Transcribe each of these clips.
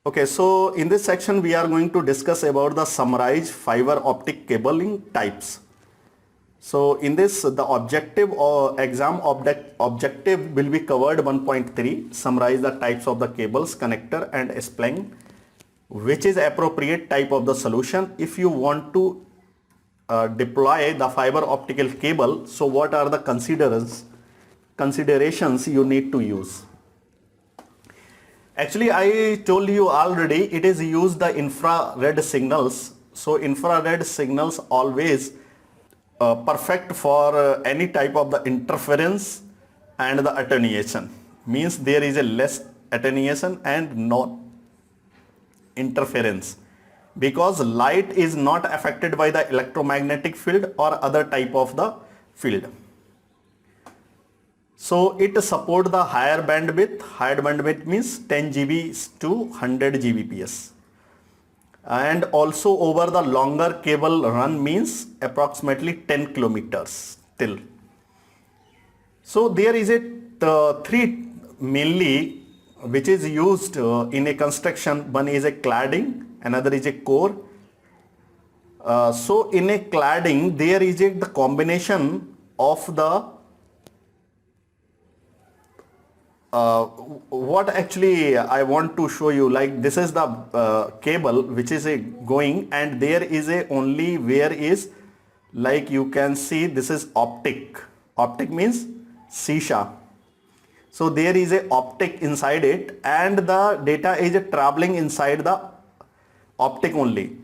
Okay, so in this section we are going to discuss about the summarized fiber optic cabling types. So in this, the objective or exam objective will be covered 1.3, summarize the types of the cables, connector and explain which is appropriate type of the solution. If you want to deploy the fiber optical cable, so what are the considerations you need to use? Actually, I told you already, it is used the infrared signals. So infrared signals always perfect for any type of the interference and the attenuation. Means there is a less attenuation and no interference, because light is not affected by the electromagnetic field or other type of the field. So it support the higher bandwidth means 10 GB to 100 Gbps, and also over the longer cable run means approximately 10 kilometers till. So there is a three mainly which is used in a construction. One is a cladding, another is a core. So in a cladding there is the combination of the what actually I want to show you, like this is the cable which is going, and there is a only where is, like you can see, this is optic means shisha. So there is a optic inside it and the data is traveling inside the optic only.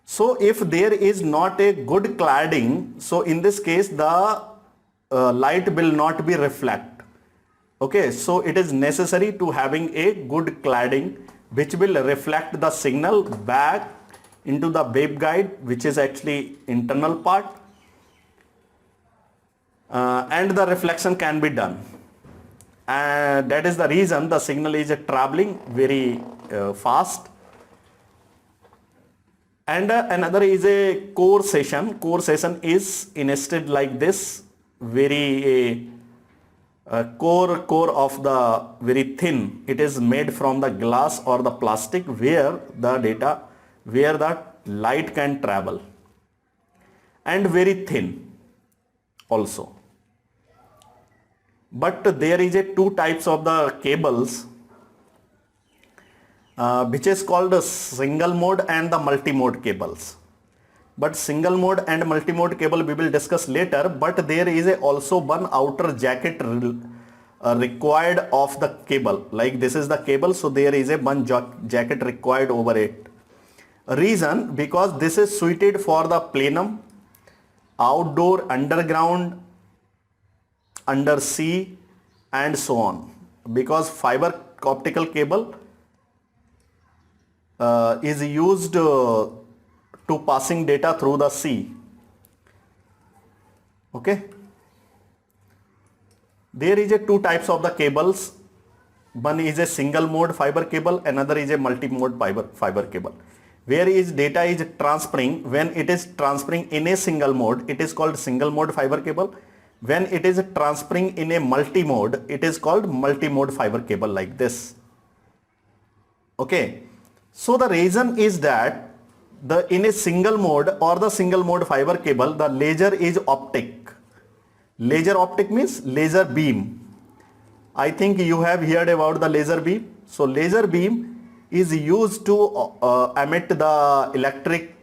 So if there is not a good cladding, so in this case the light will not be reflect. Okay, so it is necessary to having a good cladding which will reflect the signal back into the waveguide, which is actually internal part, and the reflection can be done. And that is the reason the signal is traveling very fast. And another is a core session. Core session is nested like this, very core of the very thin. It is made from the glass or the plastic where the light can travel, and very thin also. But there is a two types of the cables which is called a single mode and the multi-mode cables. But single mode and multi-mode cable we will discuss later, but there is also one outer jacket required of the cable. Like this is the cable, so there is a one jacket required over it. Reason, because this is suited for the plenum, outdoor, underground, under sea and so on, because fiber optical cable is used to passing data through the sea. Okay, there is a two types of the cables. One is a single mode fiber cable, another is a multi-mode fiber cable. Where is data is transferring, when it is transferring in a single mode, it is called single mode fiber cable. When it is transferring in a multi-mode, it is called multi-mode fiber cable, like this. Okay, so the reason is that in a single mode or the single mode fiber cable, the laser is optic. Laser optic means laser beam. I think you have heard about the laser beam. So laser beam is used to emit the electric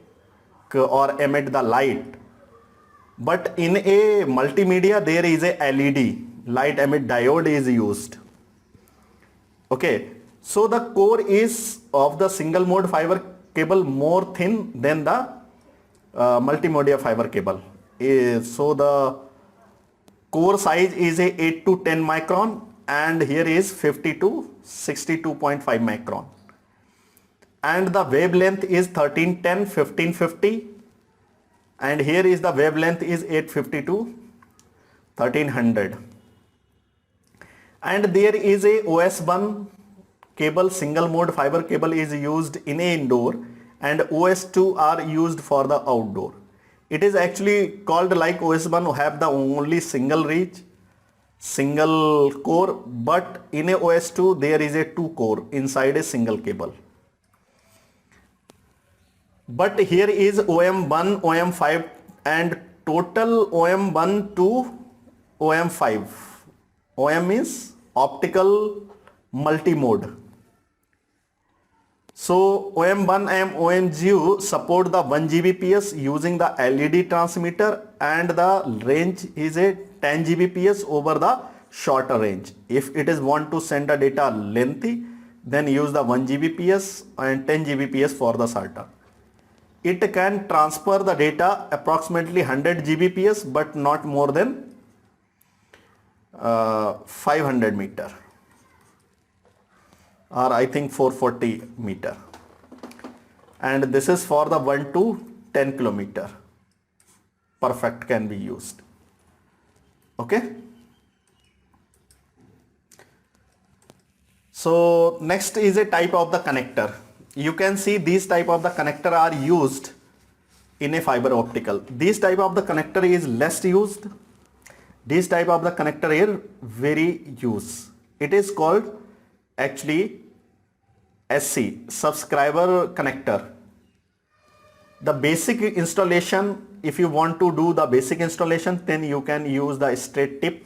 or emit the light. But in a multimedia there is a LED, light emit diode is used. Okay, so the core is of the single mode fiber cable more thin than the multimedia fiber cable. So the core size is a 8 to 10 micron and here is 50 to 62.5 micron. And the wavelength is 1310, 1550. And here is the wavelength is 850 to 1300. And there is a OS1 cable, single mode fiber cable is used in a indoor, and OS2 are used for the outdoor. It is actually called like OS1 have the only single reach, single core, but in a OS2 there is a two core inside a single cable. But here is OM1, OM5 and total OM1 to OM5. OM means optical multimode. So OM1 and OM0 support the 1 Gbps using the LED transmitter, and the range is a 10 Gbps over the shorter range. If it is want to send the data lengthy, then use the 1 Gbps and 10 Gbps for the shorter. It can transfer the data approximately 100 Gbps but not more than 500 meter, or I think 440 meter, and this is for the 1 to 10 kilometer. Perfect can be used. Okay. So next is a type of the connector. You can see these type of the connector are used in a fiber optical. This type of the connector is less used. This type of the connector is very used. It is called actually SC, subscriber connector. The basic installation, if you want to do the basic installation, then you can use the straight tip,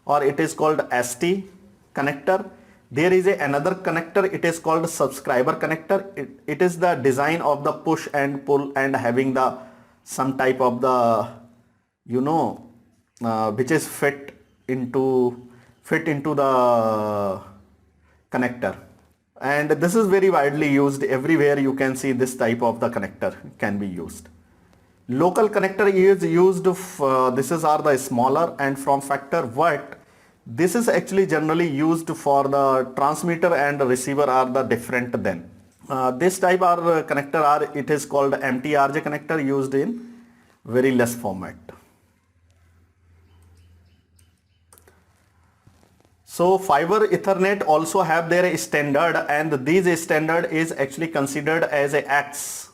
or it is called ST connector. There is another connector, it is called subscriber connector. It is the design of the push and pull and having the some type of the which is fit into the connector, and this is very widely used. Everywhere you can see this type of the connector can be used. Local connector is used this is are the smaller and form factor, but this is actually generally used for the transmitter and receiver are the different then. This type of connector are, it is called MTRJ connector, used in very less format. So fiber Ethernet also have their standard, and this standard is actually considered as a X,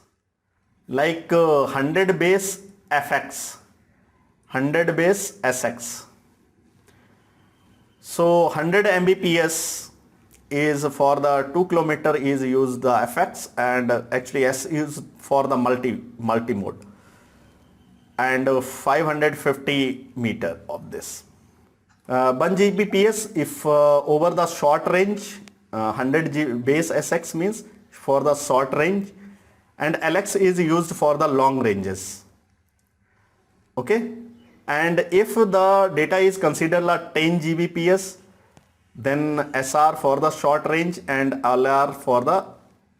like 100 base FX, 100 base SX. So 100 Mbps is for the 2 kilometer is used the FX, and actually S is for the multi-mode, and 550 meter of this. 1 Gbps if over the short range, 100 base SX means for the short range, and LX is used for the long ranges. Okay. And if the data is considered like 10 Gbps, then SR for the short range and LR for the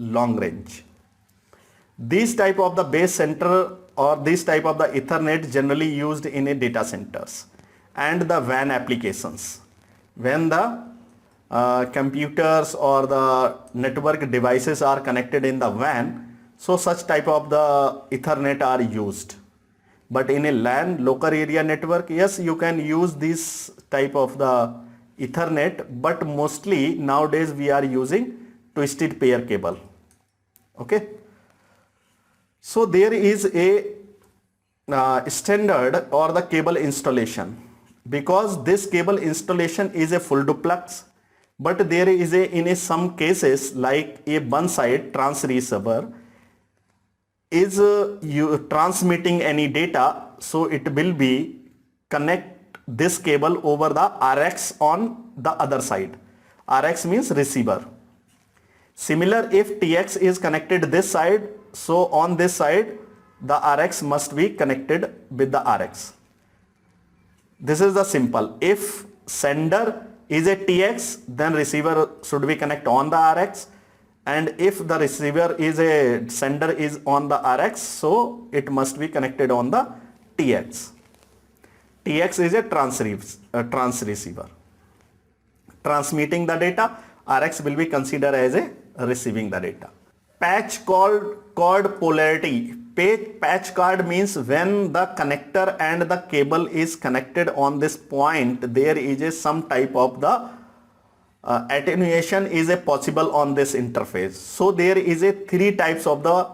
long range. This type of the base center or this type of the Ethernet generally used in a data centers and the WAN applications. When the computers or the network devices are connected in the WAN, so such type of the Ethernet are used. But in a LAN, local area network, yes, you can use this type of the Ethernet, but mostly nowadays we are using twisted pair cable. Okay. So there is a standard or the cable installation, because this cable installation is a full duplex, but there is in some cases like a one side trans receiver is you transmitting any data, so it will be connect this cable over the RX on the other side. RX means receiver. Similar, if TX is connected this side, so on this side the RX must be connected with the RX. This is the simple. If sender is a TX, then receiver should be connect on the RX. And if the receiver is a sender is on the RX, so it must be connected on the TX. TX is a trans receiver. Transmitting the data, RX will be considered as a receiving the data. Patch cord polarity. Patch cord means when the connector and the cable is connected on this point, there is some type of the attenuation is a possible on this interface. So there is a three types of the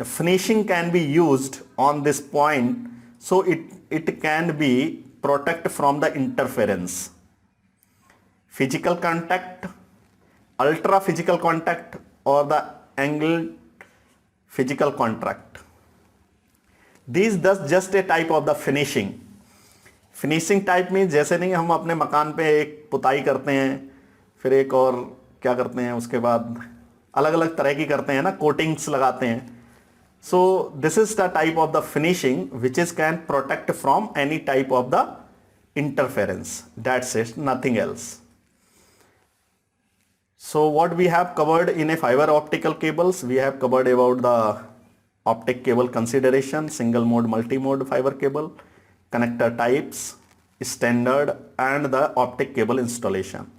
finishing can be used on this point, so it can be protect from the interference. Physical contact, ultra physical contact, or the angled physical contract. These thus just a type of the finishing. Finishing type में जैसे नहीं हम अपने मकान पे एक पुताई करते हैं, फिर एक और क्या करते हैं, उसके बाद अलग अलग तरह की करते हैं ना, कोटिंग्स लगाते हैं. So this is the type of the finishing which is can protect from any type of the interference. That's it, nothing else. So what we have covered in a fiber optical cables, we have covered about the optic cable consideration, single mode, multi-mode fiber cable, connector types, standard, and the optic cable installation.